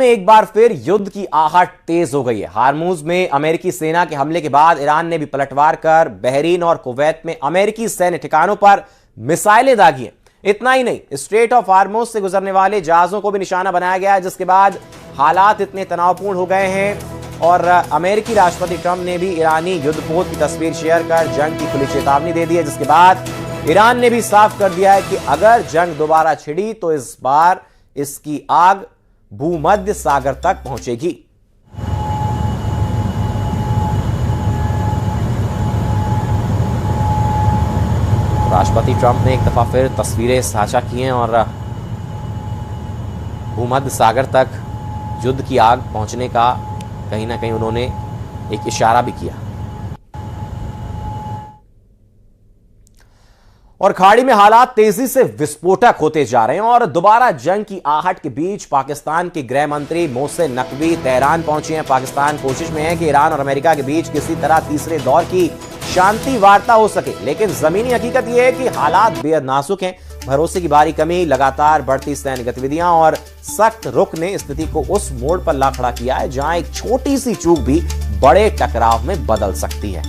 में एक बार फिर युद्ध की आहट तेज हो गई है। हार्मूज में अमेरिकी सेना के हमले के बाद ईरान ने भी पलटवार कर बहरीन और कुवैत में अमेरिकी सैन्य ठिकानों पर मिसाइलें दागी हैं। इतना ही नहीं, स्ट्रेट ऑफ हार्मूज से गुजरने वाले जहाजों को भी निशाना बनाया गया है, जिसके बाद हालात इतने तनावपूर्ण हो गए हैं और अमेरिकी राष्ट्रपति ट्रंप ने भी ईरानी युद्धपोत की तस्वीर शेयर कर जंग की खुली चेतावनी दे दी है, जिसके बाद ईरान ने भी साफ कर दिया है कि अगर जंग दोबारा छिड़ी तो इस बार इसकी आग भूमध्य सागर तक पहुंचेगी। राष्ट्रपति ट्रंप ने एक दफा फिर तस्वीरें साझा की हैं और भूमध्य सागर तक युद्ध की आग पहुंचने का कहीं ना कहीं उन्होंने एक इशारा भी किया। और खाड़ी में हालात तेजी से विस्फोटक होते जा रहे हैं और दोबारा जंग की आहट के बीच पाकिस्तान के गृह मंत्री मोहसिन नकवी तेहरान पहुंचे हैं। पाकिस्तान कोशिश में है कि ईरान और अमेरिका के बीच किसी तरह तीसरे दौर की शांति वार्ता हो सके, लेकिन जमीनी हकीकत यह है कि हालात बेहद नाजुक हैं। भरोसे की भारी कमी, लगातार बढ़ती सैन्य गतिविधियां और सख्त रुख ने स्थिति को उस मोड़ पर ला खड़ा किया है जहां एक छोटी सी चूक भी बड़े टकराव में बदल सकती है।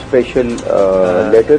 special letter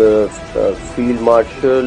the field marshal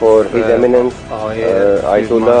for his eminence Ayatollah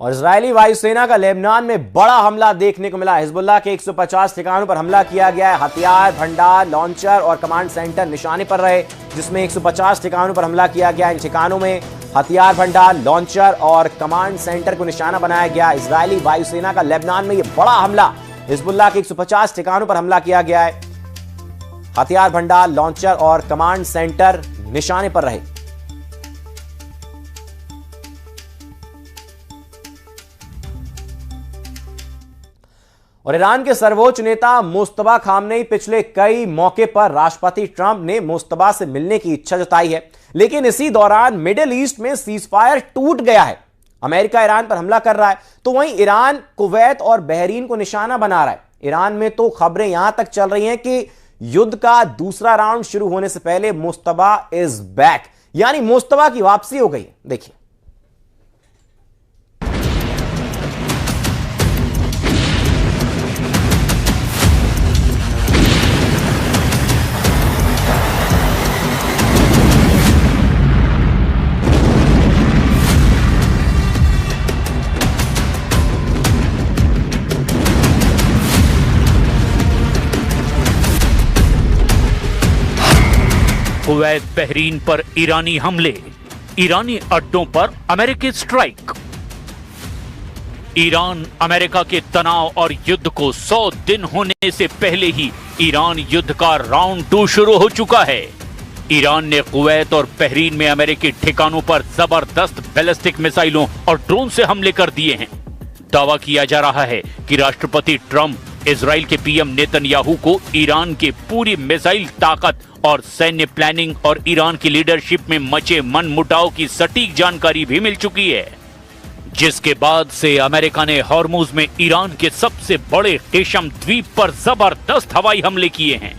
और इजरायली वायुसेना का लेबनान में बड़ा हमला देखने को मिला। हिजबुल्लाह के 150 ठिकानों पर हमला किया गया है। हथियार भंडार, लॉन्चर और कमांड सेंटर निशाने पर रहे, जिसमें 150 ठिकानों पर हमला किया गया। इन ठिकानों में हथियार भंडार, लॉन्चर और कमांड सेंटर को निशाना बनाया गया। इजरायली वायुसेना का लेबनान में यह बड़ा हमला, हिजबुल्लाह के 150 ठिकानों पर हमला किया गया है। हथियार भंडार, लॉन्चर और कमांड सेंटर निशाने पर रहे। और ईरान के सर्वोच्च नेता मुस्तफा खामनेई पिछले कई मौके पर राष्ट्रपति ट्रंप ने मुस्तफा से मिलने की इच्छा जताई है, लेकिन इसी दौरान मिडिल ईस्ट में सीजफायर टूट गया है। अमेरिका ईरान पर हमला कर रहा है तो वहीं ईरान कुवैत और बहरीन को निशाना बना रहा है। ईरान में तो खबरें यहां तक चल रही हैं कि युद्ध का दूसरा राउंड शुरू होने से पहले मुस्तफा इज बैक, यानी मुस्तफा की वापसी हो गई। देखिए, कुवैत बहरीन पर ईरानी हमले, ईरानी अड्डों पर अमेरिकी स्ट्राइक। ईरान अमेरिका के तनाव और युद्ध को 100 दिन होने से पहले ही ईरान युद्ध का राउंड 2 शुरू हो चुका है। ईरान ने कुवैत और बहरीन में अमेरिकी ठिकानों पर जबरदस्त बैलिस्टिक मिसाइलों और ड्रोन से हमले कर दिए हैं। दावा किया जा रहा है कि राष्ट्रपति ट्रंप इजराइल के पीएम नेतन्याहू को ईरान के पूरी मिसाइल ताकत और सैन्य प्लानिंग और ईरान की लीडरशिप में मचे मनमुटाव की सटीक जानकारी भी मिल चुकी है, जिसके बाद से अमेरिका ने हॉर्मुज में ईरान के सबसे बड़े केशम द्वीप पर जबरदस्त हवाई हमले किए हैं।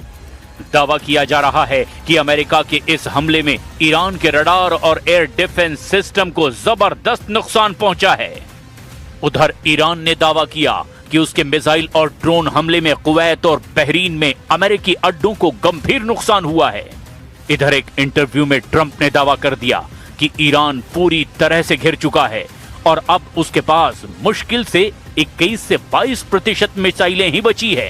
दावा किया जा रहा है कि अमेरिका के इस हमले में ईरान के रडार और एयर डिफेंस सिस्टम को जबरदस्त नुकसान पहुंचा है। उधर ईरान ने दावा किया कि उसके मिसाइल और ड्रोन हमले में कुवैत और बहरीन में अमेरिकी अड्डों को गंभीर नुकसान हुआ है। इधर एक इंटरव्यू में ट्रंप ने दावा कर दिया कि ईरान पूरी तरह से घिर चुका है और अब उसके पास मुश्किल से 21 से 22% मिसाइलें ही बची है।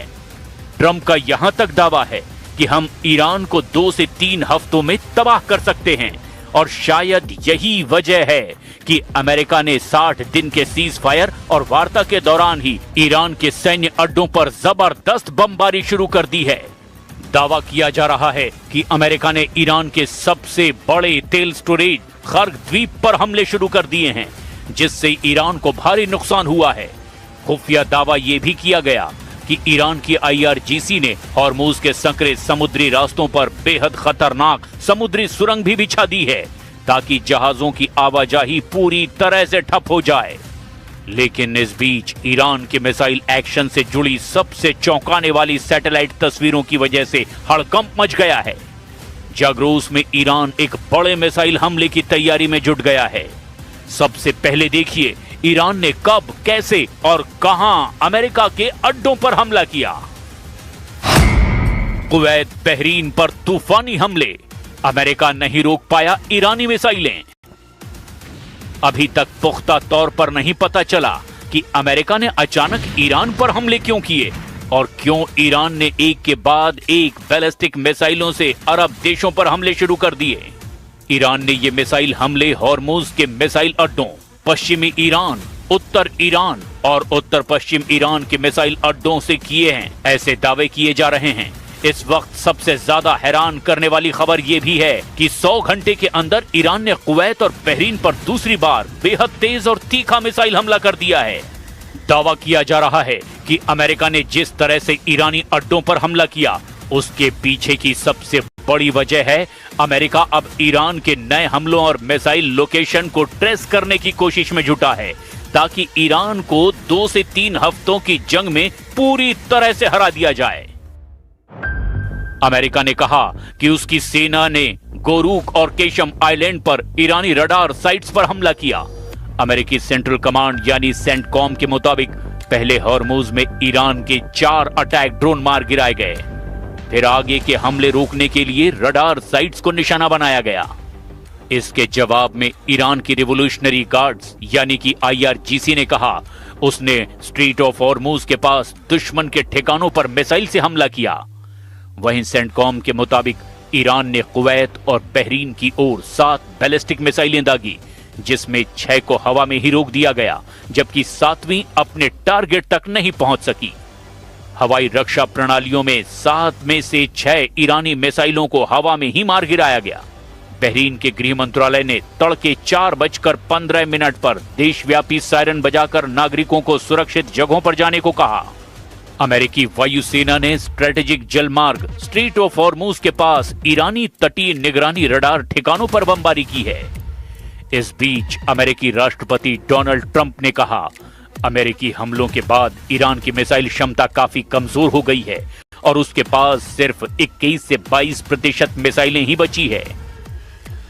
ट्रंप का यहां तक दावा है कि हम ईरान को 2 से 3 हफ्तों में तबाह कर सकते हैं और शायद यही वजह है कि अमेरिका ने 60 दिन के सीज फायर और वार्ता के दौरान ही ईरान के सैन्य अड्डों पर जबरदस्त बमबारी शुरू कर दी है। दावा किया जा रहा है कि अमेरिका ने ईरान के सबसे बड़े तेल स्टोरेज खर्ग द्वीप पर हमले शुरू कर दिए हैं, जिससे ईरान को भारी नुकसान हुआ है। खुफिया दावा यह भी किया गया कि ईरान की IRGC ने हॉर्मूज के संकरे समुद्री रास्तों पर बेहद खतरनाक समुद्री सुरंग भी बिछा दी है ताकि जहाजों की आवाजाही पूरी तरह से ठप हो जाए। लेकिन इस बीच ईरान के मिसाइल एक्शन से जुड़ी सबसे चौंकाने वाली सैटेलाइट तस्वीरों की वजह से हड़कंप मच गया है। जाग्रोस में ईरान एक बड़े मिसाइल हमले की तैयारी में जुट गया है। सबसे पहले देखिए ईरान ने कब, कैसे और कहां अमेरिका के अड्डों पर हमला किया। कुवैत बहरीन पर तूफानी हमले, अमेरिका नहीं रोक पाया ईरानी मिसाइलें। अभी तक पुख्ता तौर पर नहीं पता चला कि अमेरिका ने अचानक ईरान पर हमले क्यों किए और क्यों ईरान ने एक के बाद एक बैलिस्टिक मिसाइलों से अरब देशों पर हमले शुरू कर दिए। ईरान ने ये मिसाइल हमले हॉर्मूज के मिसाइल अड्डों, पश्चिमी ईरान, उत्तर ईरान और उत्तर पश्चिम ईरान के मिसाइल अड्डों से किए हैं, ऐसे दावे किए जा रहे हैं। इस वक्त सबसे ज्यादा हैरान करने वाली खबर यह भी है कि 100 घंटे के अंदर ईरान ने कुवैत और बहरीन पर दूसरी बार बेहद तेज और तीखा मिसाइल हमला कर दिया है। दावा किया जा रहा है कि अमेरिका ने जिस तरह से ईरानी अड्डों पर हमला किया उसके पीछे की सबसे बड़ी वजह है अमेरिका अब ईरान के नए हमलों और मिसाइल लोकेशन को ट्रेस करने की कोशिश में जुटा है ताकि ईरान को 2 से 3 हफ्तों की जंग में पूरी तरह से हरा दिया जाए। अमेरिका ने कहा कि उसकी सेना ने गोरूक और केशम आइलैंड पर ईरानी रडार साइट्स पर हमला किया। अमेरिकी सेंट्रल कमांड यानी सेंटकॉम के मुताबिक पहले हॉर्मूज में ईरान के 4 अटैक ड्रोन मार गिराए गए, फिर आगे के हमले रोकने के लिए रडार साइट्स को निशाना बनाया गया। इसके जवाब में ईरान की रिवोल्यूशनरी गार्ड्स यानी कि IRGC ने कहा उसने स्ट्रीट ऑफ हॉर्मूज के पास दुश्मन के ठिकानों पर मिसाइल से हमला किया। वहीं सेंटकॉम के मुताबिक ईरान ने कुवैत और बहरीन की ओर 7 बैलिस्टिक मिसाइलें दागी, जिसमें 6 को हवा में ही रोक दिया गया जबकि 7वीं अपने टारगेट तक नहीं पहुंच सकी। हवाई रक्षा प्रणालियों में 7 में से 6 ईरानी मिसाइलों को हवा में ही मार गिराया गया। बहरीन के गृह मंत्रालय ने तड़के 4:15 पर देशव्यापी सायरन बजाकर नागरिकों को सुरक्षित जगहों पर जाने को कहा। अमेरिकी वायुसेना ने स्ट्रेटेजिक जलमार्ग स्ट्रीट ऑफ हॉर्मूज के पास ईरानी तटीय निगरानी रडार ठिकानों पर बमबारी की है। इस बीच अमेरिकी राष्ट्रपति डोनाल्ड ट्रंप ने कहा अमेरिकी हमलों के बाद ईरान की मिसाइल क्षमता काफी कमजोर हो गई है और उसके पास सिर्फ 21 से 22% मिसाइलें ही बची है।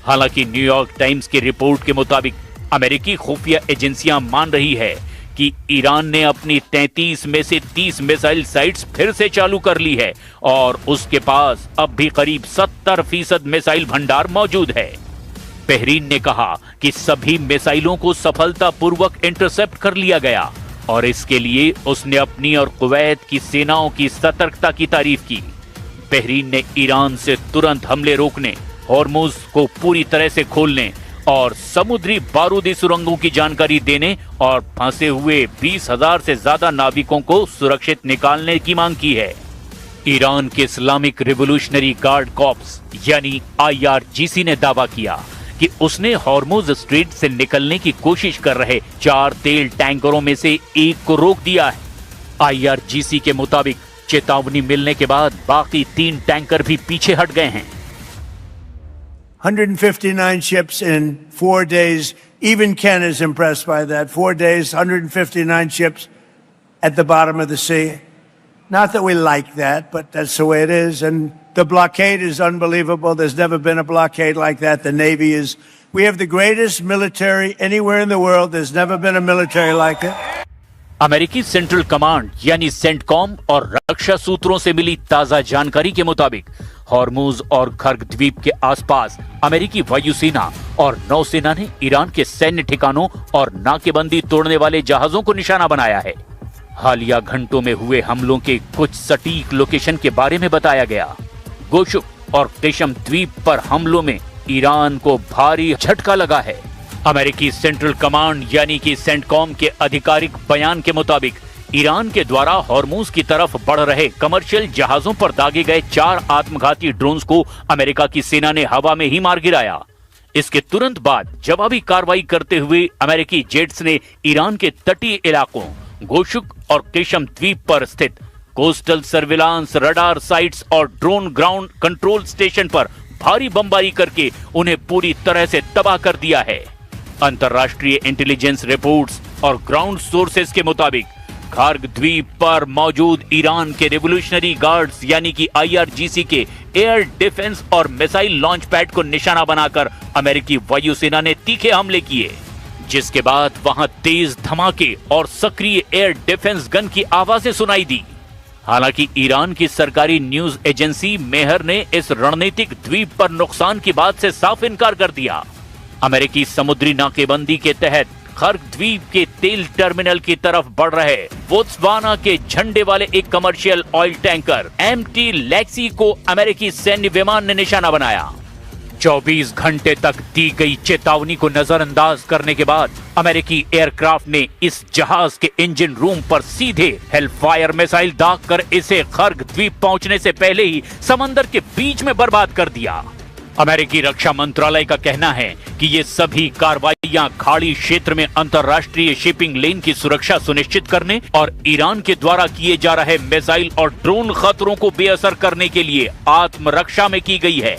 हालांकि न्यूयॉर्क टाइम्स की रिपोर्ट के मुताबिक अमेरिकी खुफिया एजेंसियां मान रही है कि ईरान ने अपनी 33 में से 30 मिसाइल साइट्स फिर से चालू कर ली है और उसके पास अब भी करीब 70% मिसाइल भंडार मौजूद है। बहरीन ने कहा कि सभी मिसाइलों को सफलतापूर्वक इंटरसेप्ट कर लिया गया और इसके लिए उसने अपनी और कुवैत की सेनाओं की सतर्कता की तारीफ की। बहरीन ने ईरान से तुरंत हमले रोकने, हॉर्मूज को पूरी तरह से खोलने और समुद्री बारूदी सुरंगों की जानकारी देने और फंसे हुए 20,000 से ज्यादा नाविकों को सुरक्षित निकालने की मांग की है। ईरान के इस्लामिक रिवोल्यूशनरी गार्ड कॉर्प्स यानी IRGC ने दावा किया कि उसने हॉर्मूज स्ट्रेट से निकलने की कोशिश कर रहे 4 तेल टैंकरों में से एक को रोक दिया है। IRGC के मुताबिक चेतावनी मिलने के बाद बाकी 3 टैंकर भी पीछे हट गए हैं। 159 ships in 4 days. Even Ken is impressed by that. 4 days, 159 ships at the bottom of the sea. Not that we like that, but that's the way it is. And the blockade is unbelievable. There's never been a blockade like that. The Navy is, we have the greatest military anywhere in the world. There's never been a military like it. अमेरिकी central command यानी CENTCOM और रक्षा सूत्रों से मिली ताजा जानकारी के मुताबिक Hormuz और खर्ग द्वीप के आसपास अमेरिकी वायुसेना और नौसेना ने ईरान के सैन्य ठिकानों और नाकेबंदी तोड़ने वाले जहाजों को निशाना बनाया है। हालिया घंटों में हुए हमलों के कुछ सटीक लोकेशन के बारे में बताया गया। गोशुक और केशम द्वीप पर हमलों में ईरान को भारी झटका लगा है। अमेरिकी सेंट्रल कमांड यानी कि सेंटकॉम के आधिकारिक बयान के मुताबिक ईरान के द्वारा हॉर्मूज की तरफ बढ़ रहे कमर्शियल जहाजों पर दागे गए 4 आत्मघाती ड्रोन्स को अमेरिका की सेना ने हवा में ही मार गिराया। इसके तुरंत बाद जवाबी कार्रवाई करते हुए अमेरिकी जेट्स ने ईरान के तटीय इलाकों गोशुक और केशम द्वीप पर स्थित कोस्टल सर्विलांस, रडार साइट्स और ड्रोन ग्राउंड कंट्रोल स्टेशन पर भारी बमबारी करके उन्हें पूरी तरह से तबाह कर दिया है। अंतर्राष्ट्रीय इंटेलिजेंस रिपोर्ट्स और ग्राउंड सोर्सेस के मुताबिक खार्ग द्वीप पर मौजूद ईरान के रेवोल्यूशनरी गार्ड्स यानी कि IRGC के एयर डिफेंस और मिसाइल लॉन्च पैड को निशाना बनाकर अमेरिकी वायुसेना ने तीखे हमले किए, जिसके बाद वहां तेज धमाके और सक्रिय एयर डिफेंस गन की आवाजें सुनाई दी। हालांकि ईरान की सरकारी न्यूज एजेंसी मेहर ने इस रणनीतिक द्वीप पर नुकसान की बात से साफ इनकार कर दिया। अमेरिकी समुद्री नाकेबंदी के तहत खार्ग द्वीप के तेल टर्मिनल की तरफ बढ़ रहे बोत्सवाना के झंडे वाले एक commercial oil tanker MT Lexi को अमेरिकी सैन्य विमान ने निशाना बनाया। 24 घंटे तक दी गई चेतावनी को नजरअंदाज करने के बाद अमेरिकी एयरक्राफ्ट ने इस जहाज के इंजन रूम पर सीधे हेलफायर मिसाइल दागकर इसे खार्ग द्वीप पहुंचने से पहले ही समंदर के बीच में बर्बाद कर दिया। अमेरिकी रक्षा मंत्रालय का कहना है कि ये सभी कार्रवाइयां खाड़ी क्षेत्र में अंतर्राष्ट्रीय शिपिंग लेन की सुरक्षा सुनिश्चित करने और ईरान के द्वारा किए जा रहे मिसाइल और ड्रोन खतरों को बेअसर करने के लिए आत्मरक्षा में की गई है।